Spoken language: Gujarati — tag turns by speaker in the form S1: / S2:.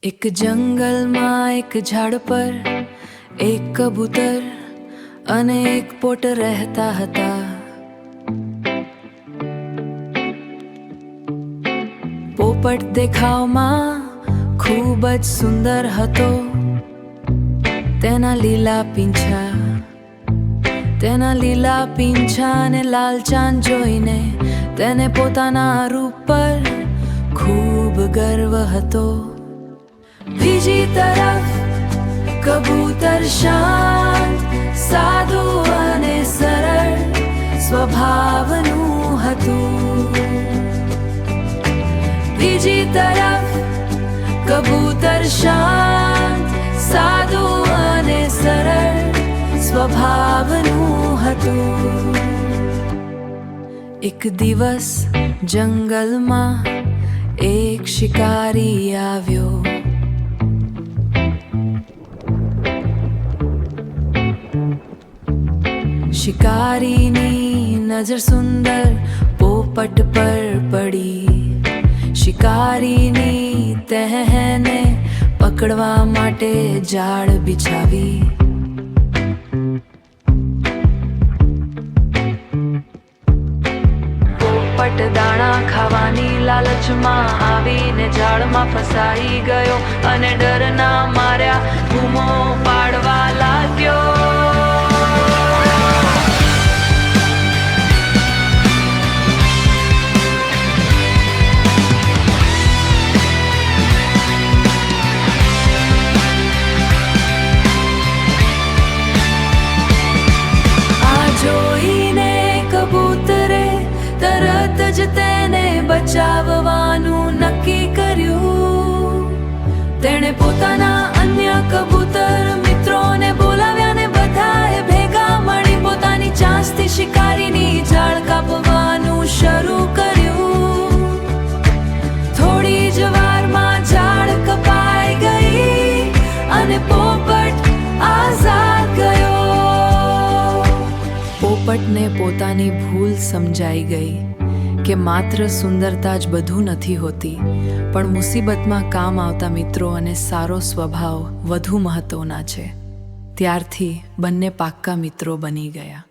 S1: એક જંગલમાં એક ઝાડ પર એક કબૂતર અને એક પોટ રહેતા હતા. પોપટ દેખાવમાં ખૂબ જ સુંદર હતો. તેના લીલા પીંછા અને લાલ ચાંદ જોઈને તેને પોતાના રૂપ પર ખૂબ ગર્વ હતો. બીજી તરફ કબૂતર શાંત, સાદું અને સરળ સ્વભાવનું હતું. બીજી તરફ કબૂતર શાંત, સાદું અને સરળ સ્વભાવનું હતું. એક દિવસ જંગલમાં એક શિકારી આવ્યો. શિકારીની નજર સુંદર પોપટ પર પડી. શિકારીની તહેને પકડવા માટે જાળ બિછાવી. પોપટ દાણા ખાવાની લાલચમાં આવીને જાળમાં ફસાઈ ગયો અને ડરના માર્યા બૂમો પાડવા લાગ્યો. જોઈને કબૂતરે તરત જ તેને બચાવવાનું નક્કી કર્યું. તેણે પોતાના અન્ય કબૂતર મિત્રોને બોલાવ્યા ને બધાએ ભેગા મળી પોતાની ચાંચથી શિકારીની જાળ કાપવાનું શરૂ કર્યું. થોડી જ વારમાં જાળ કપાઈ ગઈ અને પોપટ આઝાદ ગયો. પોપટને પોતાની ભૂલ સમજાઈ ગઈ કે માત્ર સુંદરતા જ બધું નથી હોતી, પણ મુસીબતમાં કામ આવતા મિત્રો અને સારો સ્વભાવ વધુ મહત્વના છે. ત્યારથી બંને પાક્કા મિત્રો બની ગયા.